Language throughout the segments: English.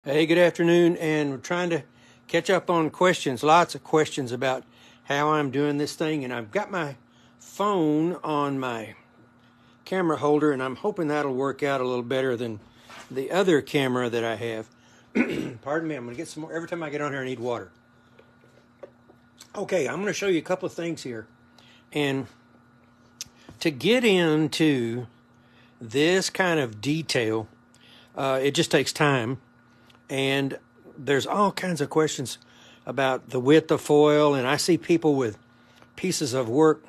Hey, good afternoon, and we're trying to catch up on questions, lots of questions about how I'm doing this thing, and I've got my phone on my camera holder, and I'm hoping that'll work out a little better than the other camera that I have. Pardon me, I'm going to get some more. Every time I get on here, I need water. Okay, I'm going to show you a couple of things here, and to get into this kind of detail, it just takes time. And there's all kinds of questions about the width of foil, and I see people with pieces of work.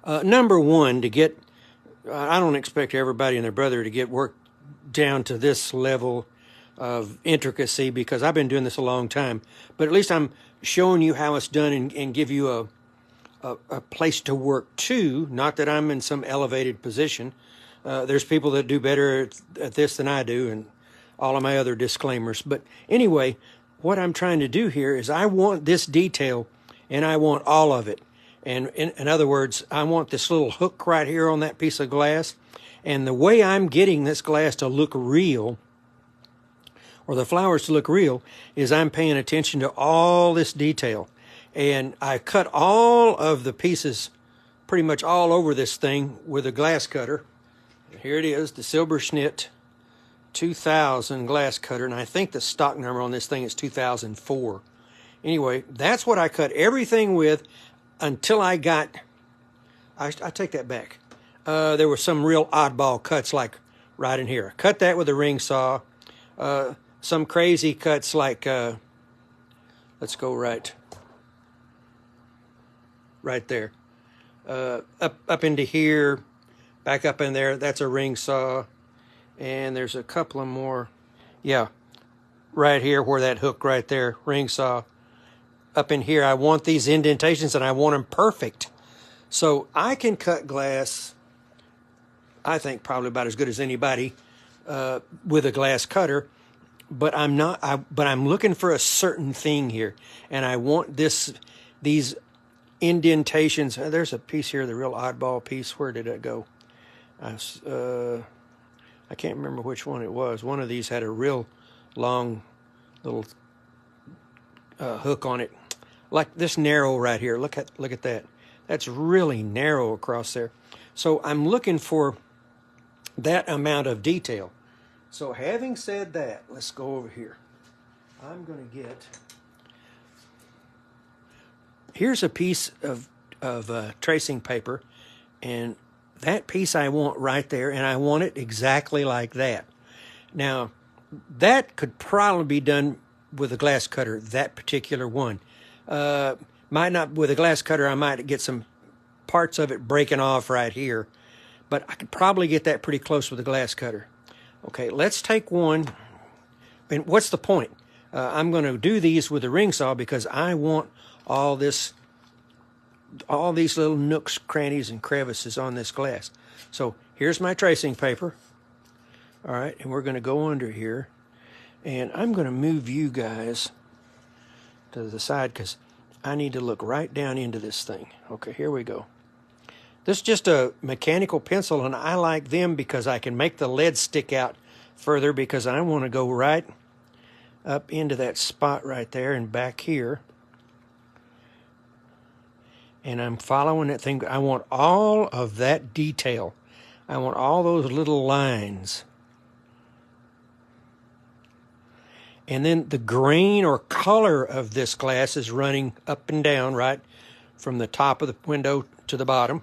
Number one, I don't expect everybody and their brother to get work down to this level of intricacy because I've been doing this a long time. But at least I'm showing you how it's done and give you a place to work to. Not that I'm in some elevated position. There's people that do better at this than I do, and all of my other disclaimers. But anyway, what I'm trying to do here is I want this detail, and I want all of it. And in other words, I want this little hook right here on that piece of glass. And the way I'm getting this glass to look real, or the flowers to look real, is I'm paying attention to all this detail. And I cut all of the pieces pretty much all over this thing with a glass cutter. Here it is, the Silberschnitt 2000 glass cutter, and I think the stock number on this thing is 2004. Anyway, that's what I cut everything with until I take that back. There were some real oddball cuts like right in here. Cut that with a ring saw. Some crazy cuts like, let's go right there. Up into here, back up in there, that's a ring saw. And there's a couple of more, yeah, right here where that hook right there, ring saw. Up in here, I want these indentations and I want them perfect. So I can cut glass, I think probably about as good as anybody with a glass cutter, but I'm looking for a certain thing here. And I want these indentations. There's a piece here, the real oddball piece. Where did it go? I can't remember which one it was. One of these had a real long little hook on it, like this narrow right here. Look at that. That's really narrow across there. So I'm looking for that amount of detail. So having said that, let's go over here. I'm going to get. Here's a piece of tracing paper, and that piece I want right there, and I want it exactly like that. Now, that could probably be done with a glass cutter, that particular one. Might not, with a glass cutter, I might get some parts of it breaking off right here, but I could probably get that pretty close with a glass cutter. Okay, let's take one, and what's the point? I'm going to do these with a ring saw because I want all these little nooks, crannies, and crevices on this glass. So here's my tracing paper. All right, and we're going to go under here. And I'm going to move you guys to the side because I need to look right down into this thing. Okay, here we go. This is just a mechanical pencil, and I like them because I can make the lead stick out further because I want to go right up into that spot right there and back here. And I'm following that thing. I want all of that detail. I want all those little lines. And then the grain or color of this glass is running up and down, right, from the top of the window to the bottom.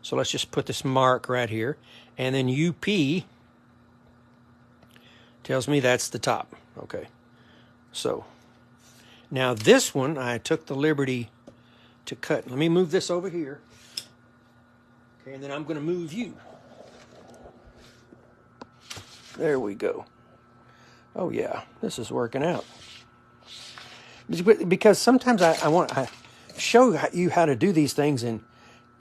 So let's just put this mark right here. And then UP tells me that's the top. Okay. So now this one, I took the liberty to cut. Let me move this over here. Okay, and then I'm going to move you. There we go. Oh yeah, this is working out. Because sometimes I show you how to do these things, and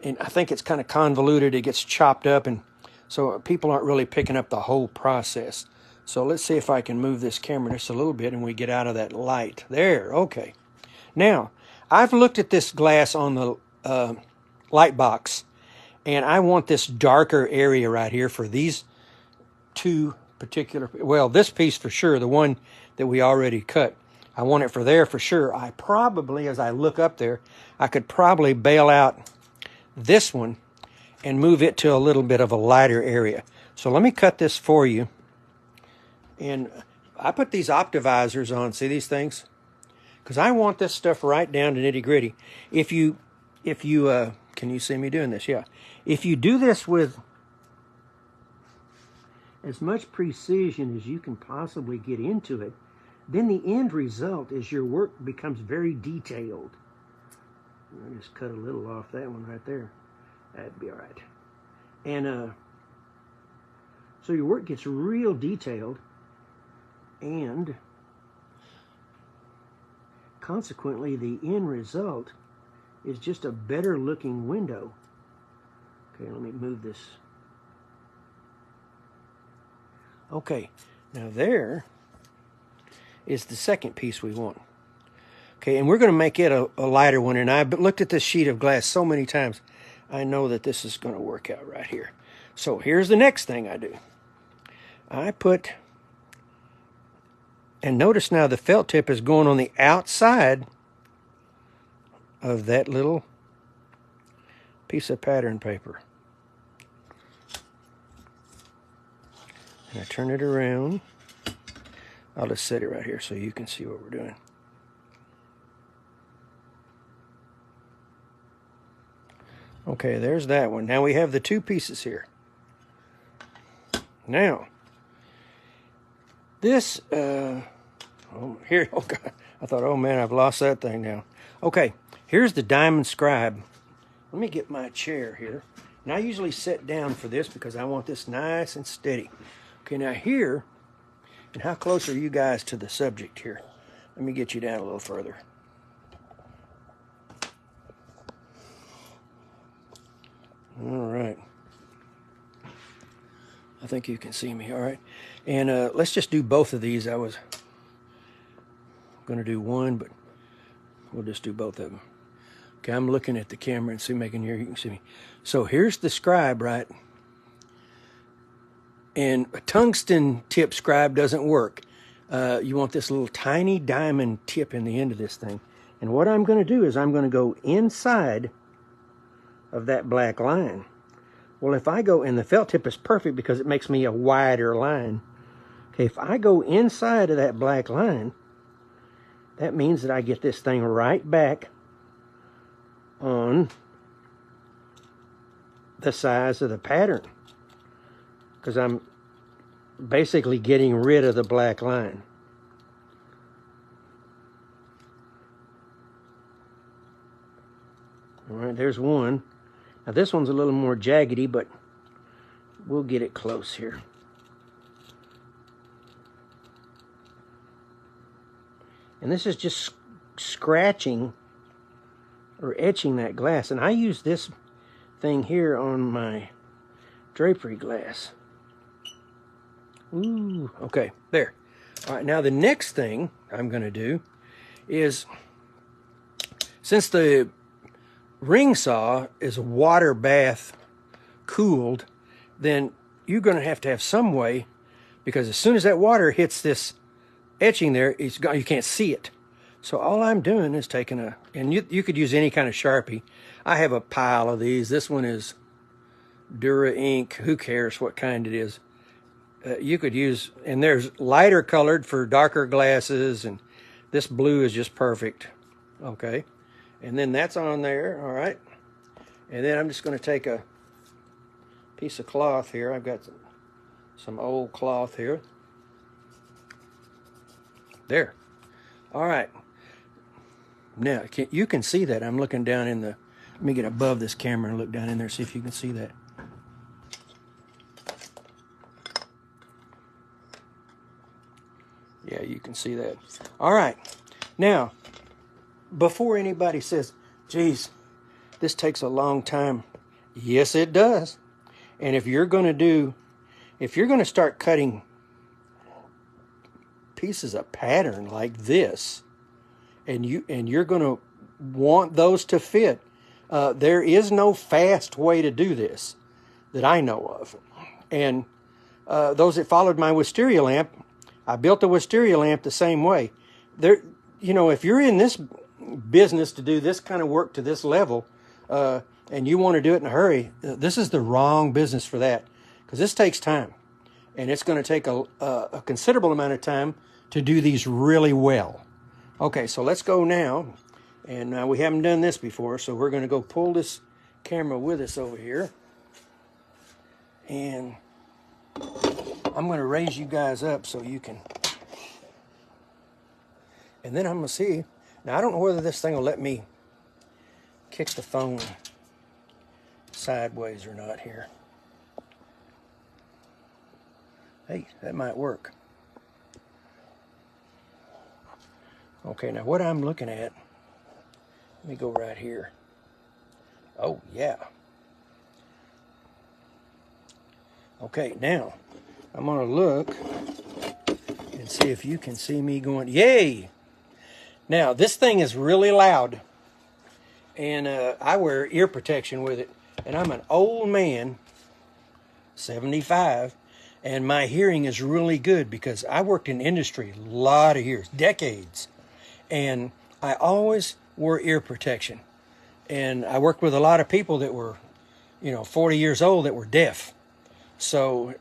I think it's kind of convoluted. It gets chopped up, and so people aren't really picking up the whole process. So let's see if I can move this camera just a little bit and we get out of that light. There, okay. Now, I've looked at this glass on the light box, and I want this darker area right here for these two particular, well, this piece for sure, the one that we already cut. I want it for there for sure. I probably, as I look up there, I could probably bail out this one and move it to a little bit of a lighter area. So let me cut this for you. And I put these optivisors on, see these things? Because I want this stuff right down to nitty gritty. If you, can you see me doing this? Yeah. If you do this with as much precision as you can possibly get into it, then the end result is your work becomes very detailed. I'll just cut a little off that one right there. That'd be all right. And so your work gets real detailed, and consequently the end result is just a better looking window. Okay, let me move this. Okay, now there is the second piece we want. Okay, and we're going to make it a lighter one, and I've looked at this sheet of glass so many times, I know that this is going to work out right here. So here's the next thing I do. I put, and notice now the felt tip is going on the outside of that little piece of pattern paper. And I turn it around. I'll just set it right here so you can see what we're doing. Okay, there's that one. Now we have the two pieces here. Now, this, oh, here, oh God, I thought, oh man, I've lost that thing now. Okay, here's the diamond scribe. Let me get my chair here. And I usually sit down for this because I want this nice and steady. Okay, now here, and how close are you guys to the subject here? Let me get you down a little further. All right. I think you can see me, all right. And let's just do both of these. I was going to do one, but we'll just do both of them. Okay, I'm looking at the camera and see, making sure you can see me. So here's the scribe, right? And a tungsten tip scribe doesn't work. You want this little tiny diamond tip in the end of this thing. And what I'm going to do is I'm going to go inside of that black line. Well, if I go, and the felt tip is perfect because it makes me a wider line. Okay, if I go inside of that black line, that means that I get this thing right back on the size of the pattern, because I'm basically getting rid of the black line. All right, there's one. Now this one's a little more jaggedy, but we'll get it close here. And this is just scratching or etching that glass. And I use this thing here on my drapery glass. Ooh, okay, there. All right, now the next thing I'm going to do is, since the ring saw is water bath cooled, then you're going to have some way, because as soon as that water hits this etching there, it's gone, you can't see it. So all I'm doing is taking a, and you could use any kind of Sharpie. I have a pile of these. This one is Dura ink. Who cares what kind it is? You could use, and there's lighter colored for darker glasses, and this blue is just perfect. Okay. And then that's on there, all right. And then I'm just going to take a piece of cloth here. I've got some old cloth here. There. All right. Now, you can see that. I'm looking down in the, let me get above this camera and look down in there, see if you can see that. Yeah, you can see that. All right. Now, before anybody says, geez, this takes a long time. Yes, it does. And if you're going to start cutting pieces of pattern like this, and you're going to want those to fit, there is no fast way to do this that I know of. And those that followed my wisteria lamp, I built the wisteria lamp the same way. There, you know, if you're in this business to do this kind of work to this level, and you want to do it in a hurry, this is the wrong business for that, because this takes time, and it's going to take a considerable amount of time to do these really well. Okay, so let's go now, and we haven't done this before, so we're going to go pull this camera with us over here, and I'm going to raise you guys up so you can, and then I'm going to see. Now, I don't know whether this thing will let me kick the phone sideways or not here. Hey, that might work. Okay, now what I'm looking at, let me go right here. Oh, yeah. Okay, now I'm going to look and see if you can see me going, yay! Now, this thing is really loud, and I wear ear protection with it, and I'm an old man, 75, and my hearing is really good because I worked in industry a lot of years, decades, and I always wore ear protection. And I worked with a lot of people that were, 40 years old that were deaf. So,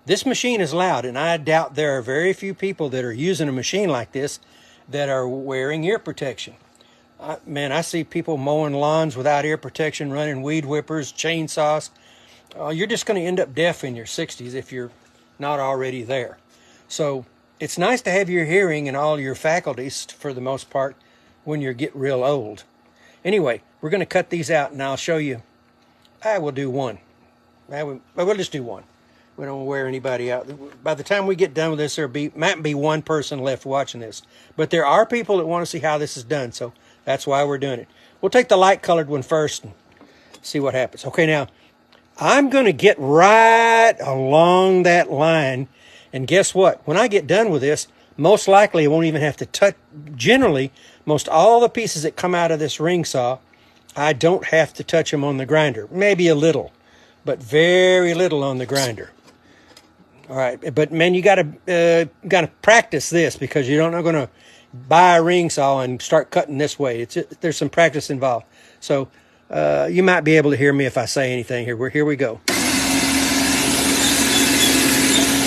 this machine is loud, and I doubt there are very few people that are using a machine like this that are wearing ear protection. I see people mowing lawns without ear protection, running weed whippers, chainsaws. You're just going to end up deaf in your 60s if you're not already there. So it's nice to have your hearing and all your faculties, for the most part, when you get real old. Anyway, we're going to cut these out, and I'll show you. I will do one. We'll just do one. We don't wear anybody out. By the time we get done with this, might be one person left watching this. But there are people that want to see how this is done, so that's why we're doing it. We'll take the light-colored one first and see what happens. Okay, now, I'm going to get right along that line, and guess what? When I get done with this, most likely I won't even have to touch. Generally, most all the pieces that come out of this ring saw, I don't have to touch them on the grinder. Maybe a little, but very little on the grinder. All right, but man, you gotta practice this, because you're not going to buy a ring saw and start cutting this way. There's some practice involved. So you might be able to hear me if I say anything here. Here we go.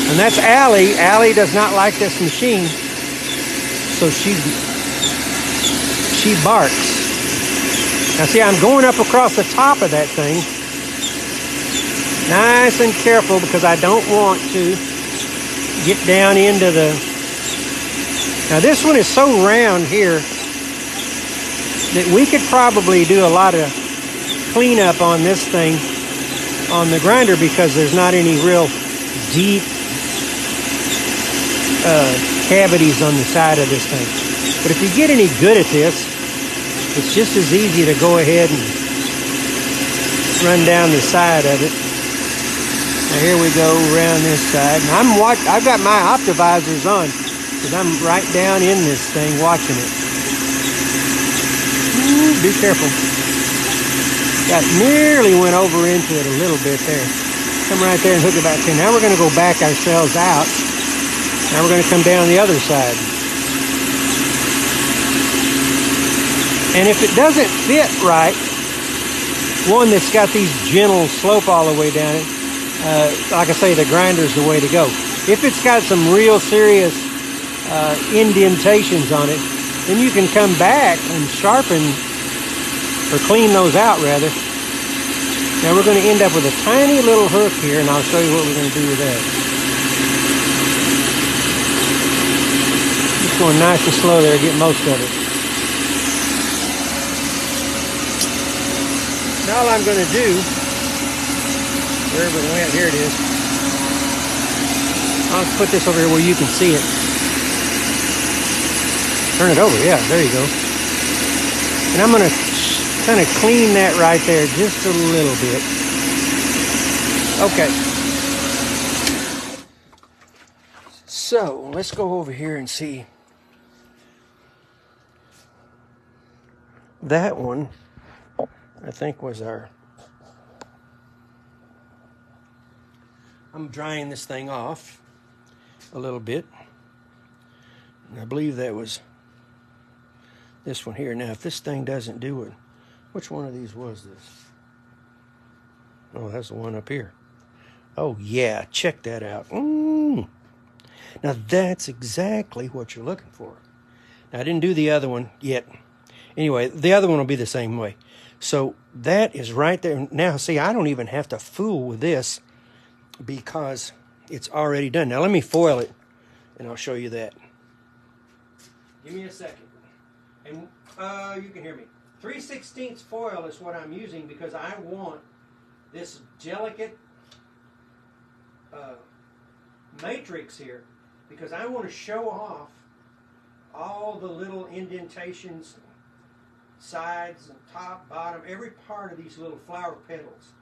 And that's Allie. Allie does not like this machine, so she barks. Now see, I'm going up across the top of that thing. Nice and careful, because I don't want to get down into the... Now this one is so round here that we could probably do a lot of cleanup on this thing on the grinder, because there's not any real deep cavities on the side of this thing. But if you get any good at this, it's just as easy to go ahead and run down the side of it. Now here we go around this side. And I've got my optivisors on, because I'm right down in this thing watching it. Ooh, be careful. Nearly went over into it a little bit there. Come right there and hook it back in. Now we're going to go back ourselves out. Now we're going to come down the other side. And if it doesn't fit right, one that's got these gentle slope all the way down it, like I say, the grinder's the way to go. If it's got some real serious indentations on it, then you can come back and sharpen, or clean those out rather. Now we're going to end up with a tiny little hook here, and I'll show you what we're going to do with that. Just going nice and slow there to get most of it. Now all I'm going to do, wherever it went, here it is. I'll put this over here where you can see it. Turn it over, yeah, there you go. And I'm going to kind of clean that right there just a little bit. Okay. So, let's go over here and see. That one, I think, was I'm I'm drying this thing off a little bit. And I believe that was this one here. Now, if this thing doesn't do it, which one of these was this? Oh, that's the one up here. Oh, yeah, check that out. Now, that's exactly what you're looking for. Now, I didn't do the other one yet. Anyway, the other one will be the same way. So that is right there. Now, see, I don't even have to fool with this because it's already done. Now, let me foil it, and I'll show you that. Give me a second. And you can hear me. 3/16 foil is what I'm using because I want this delicate matrix here, because I want to show off all the little indentations, sides and top, bottom, every part of these little flower petals.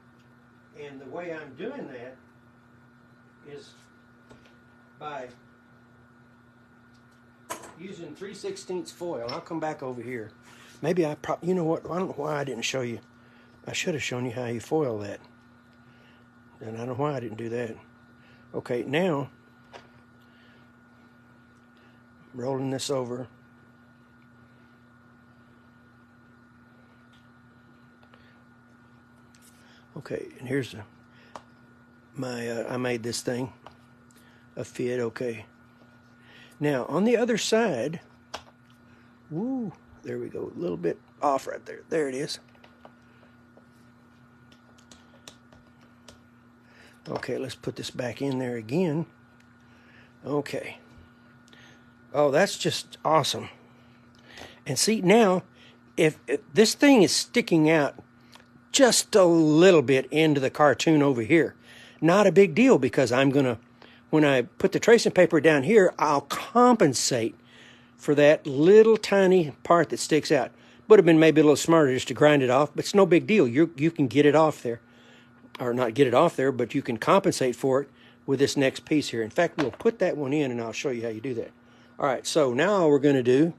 And the way I'm doing that is by using 3/16 foil. I'll come back over here. Maybe you know what, I don't know why I didn't show you. I should have shown you how you foil that. And I don't know why I didn't do that. Okay, now, rolling this over. Okay, and here's I made this thing a fit, okay. Now, on the other side, woo, there we go, a little bit off right there. There it is. Okay, let's put this back in there again. Okay. Oh, that's just awesome. And see, now, if this thing is sticking out just a little bit into the cartoon over here, not a big deal, because I'm going to, when I put the tracing paper down here, I'll compensate for that little tiny part that sticks out. Would have been maybe a little smarter just to grind it off, but it's no big deal. You can get it off there. Or not get it off there, but you can compensate for it with this next piece here. In fact, we'll put that one in, and I'll show you how you do that. All right, so now all we're going to do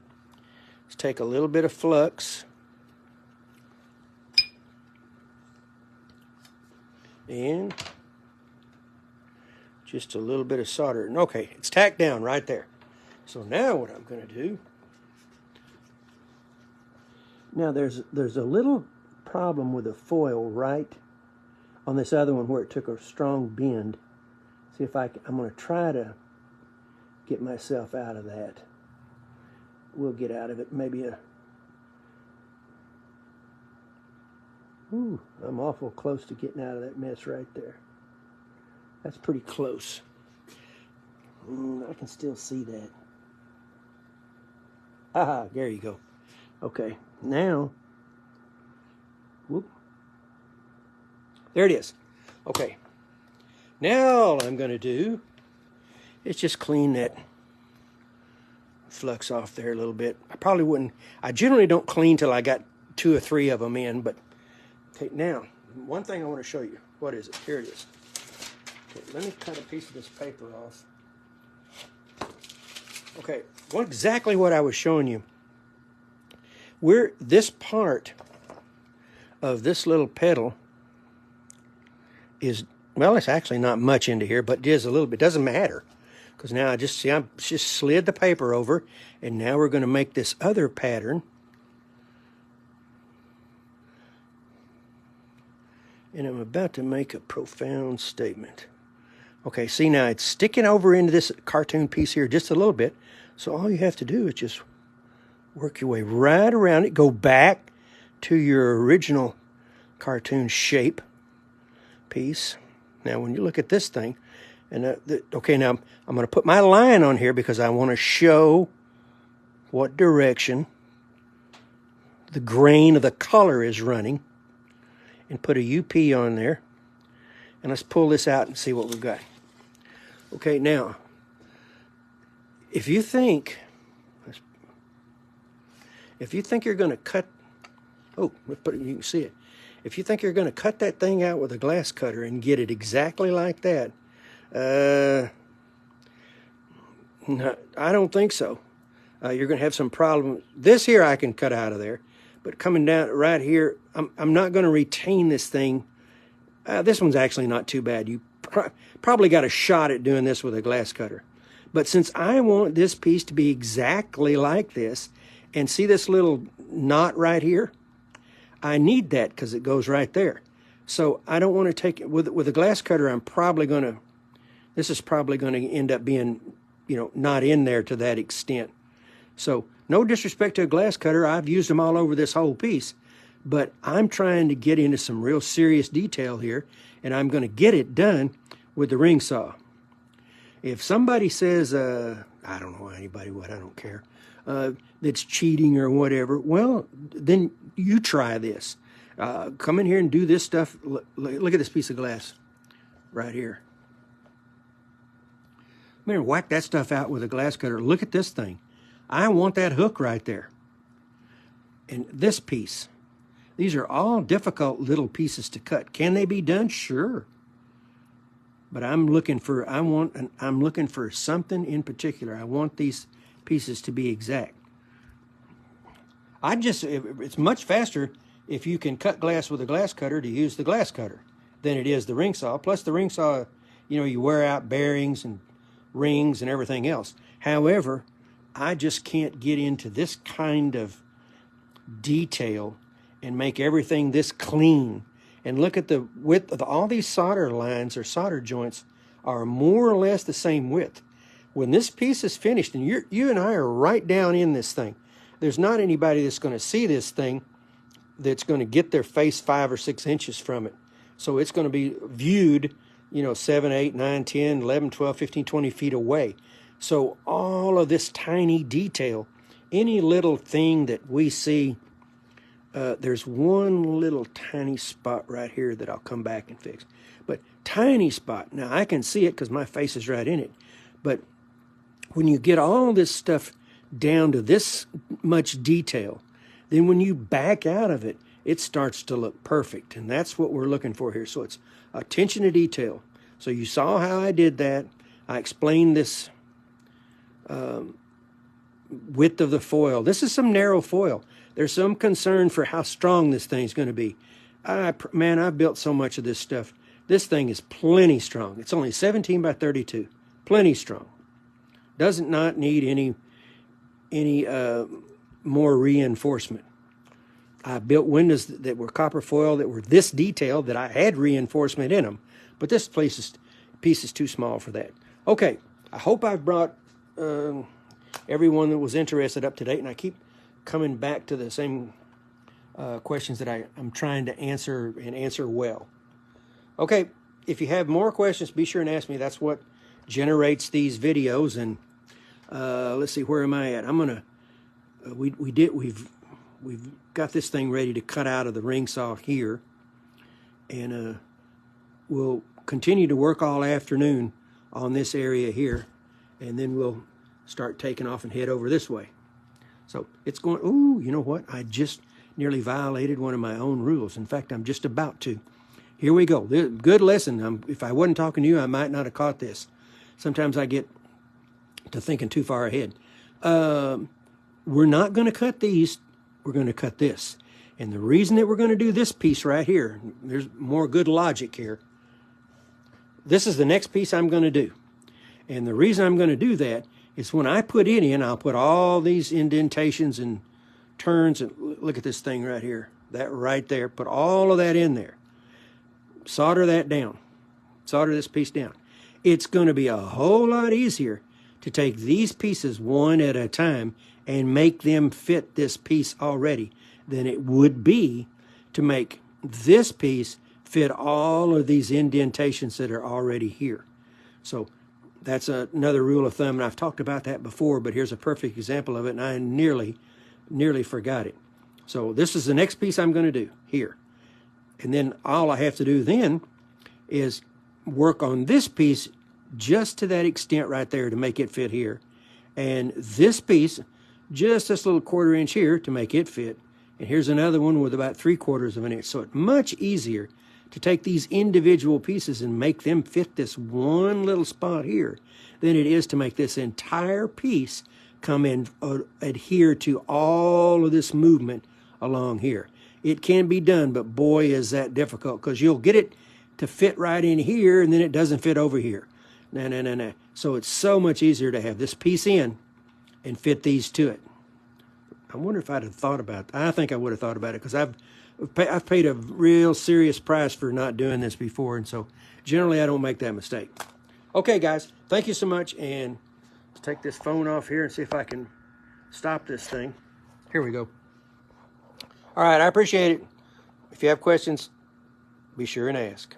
is take a little bit of flux and just a little bit of solder. And okay, it's tacked down right there. So now what I'm going to do, now there's a little problem with the foil right on this other one where it took a strong bend. See if I'm going to try to get myself out of that. We'll get out of it. Maybe I'm awful close to getting out of that mess right there. That's pretty close. I can still see that. Aha, there you go. Okay, now, whoop. There it is. Okay. Now all I'm going to do is just clean that flux off there a little bit. I generally don't clean till I got 2 or 3 of them in, but okay, now, one thing I want to show you. What is it? Here it is. Okay, let me cut a piece of this paper off. Okay, exactly what I was showing you. This part of this little petal is, well, it's actually not much into here, but it is a little bit. Doesn't matter, because now I just slid the paper over, and now we're going to make this other pattern. And I'm about to make a profound statement. Okay, see, now it's sticking over into this cartoon piece here just a little bit. So all you have to do is just work your way right around it. Go back to your original cartoon shape piece. Now, when you look at this thing, and okay, now I'm going to put my line on here because I want to show what direction the grain of the color is running, and put a UP on there. And let's pull this out and see what we've got. Okay, now, if you think you're going to cut, you can see it. If you think you're going to cut that thing out with a glass cutter and get it exactly like that, no, I don't think so. You're going to have some problem. This here I can cut out of there, but coming down right here, I'm not going to retain this thing. This one's actually not too bad. You probably got a shot at doing this with a glass cutter. But since I want this piece to be exactly like this, and see this little knot right here? I need that because it goes right there. So I don't want to take it with a glass cutter. This is probably going to end up being, not in there to that extent. So no disrespect to a glass cutter. I've used them all over this whole piece, but I'm trying to get into some real serious detail here, and I'm going to get it done with the ring saw. If somebody says, I don't know anybody what, I don't care, that's cheating or whatever, well, then you try this. Come in here and do this stuff. Look at this piece of glass right here. I'm going to whack that stuff out with a glass cutter. Look at this thing. I want that hook right there. And this piece. These are all difficult little pieces to cut. Can they be done? Sure. But I'm looking for something in particular. I want these pieces to be exact. It's much faster if you can cut glass with a glass cutter to use the glass cutter than it is the ring saw. Plus the ring saw, you wear out bearings and rings and everything else. However, I just can't get into this kind of detail and make everything this clean. And look at the width of all these solder lines or solder joints are more or less the same width. When this piece is finished, and you and I are right down in this thing, there's not anybody that's going to see this thing that's going to get their face 5 or 6 inches from it. So it's going to be viewed, 7, 8, 9, 10, 11, 12, 15, 20 feet away. So all of this tiny detail, any little thing that we see, there's one little tiny spot right here that I'll come back and fix. But tiny spot. Now I can see it because my face is right in it. But when you get all this stuff down to this much detail, then when you back out of it, it starts to look perfect. And that's what we're looking for here. So it's attention to detail. So you saw how I did that. I explained this width of the foil. This is some narrow foil. There's some concern for how strong this thing's going to be. Man, I've built so much of this stuff. This thing is plenty strong. It's only 17 by 32. Plenty strong. Doesn't not need any more reinforcement. I built windows that were copper foil that were this detailed that I had reinforcement in them. But this piece is too small for that. Okay, I hope I've brought everyone that was interested up to date, and I keep coming back to the same questions that I'm trying to answer and answer well. Okay, if you have more questions, be sure and ask me. That's what generates these videos. And let's see, where am I at? I'm gonna we've got this thing ready to cut out of the ring saw here, and we'll continue to work all afternoon on this area here, and then we'll start taking off and head over this way. So it's going, ooh, you know what? I just nearly violated one of my own rules. In fact, I'm just about to. Here we go. Good lesson. If I wasn't talking to you, I might not have caught this. Sometimes I get to thinking too far ahead. We're not going to cut these. We're going to cut this. And the reason that we're going to do this piece right here, there's more good logic here. This is the next piece I'm going to do. And the reason I'm going to do that is when I put it in, I'll put all these indentations and turns. And look at this thing right here. That right there. Put all of that in there. Solder that down. Solder this piece down. It's going to be a whole lot easier to take these pieces one at a time and make them fit this piece already than it would be to make this piece fit all of these indentations that are already here. So that's another rule of thumb, and I've talked about that before, but here's a perfect example of it, and I nearly forgot it. So this is the next piece I'm going to do here. And then all I have to do then is work on this piece just to that extent right there to make it fit here. And this piece, just this little 1/4 inch here to make it fit. And here's another one with about 3/4 of an inch. So it's much easier to take these individual pieces and make them fit this one little spot here than it is to make this entire piece come and adhere to all of this movement along here. It can be done, but boy, is that difficult, because you'll get it to fit right in here, and then it doesn't fit over here. No. So it's so much easier to have this piece in and fit these to it. I wonder if I'd have thought about it. I think I would have thought about it, because I've paid a real serious price for not doing this before, and so generally I don't make that mistake. Okay, guys, thank you so much, and let's take this phone off here and see if I can stop this thing. Here we go. All right, I appreciate it. If you have questions, be sure and ask.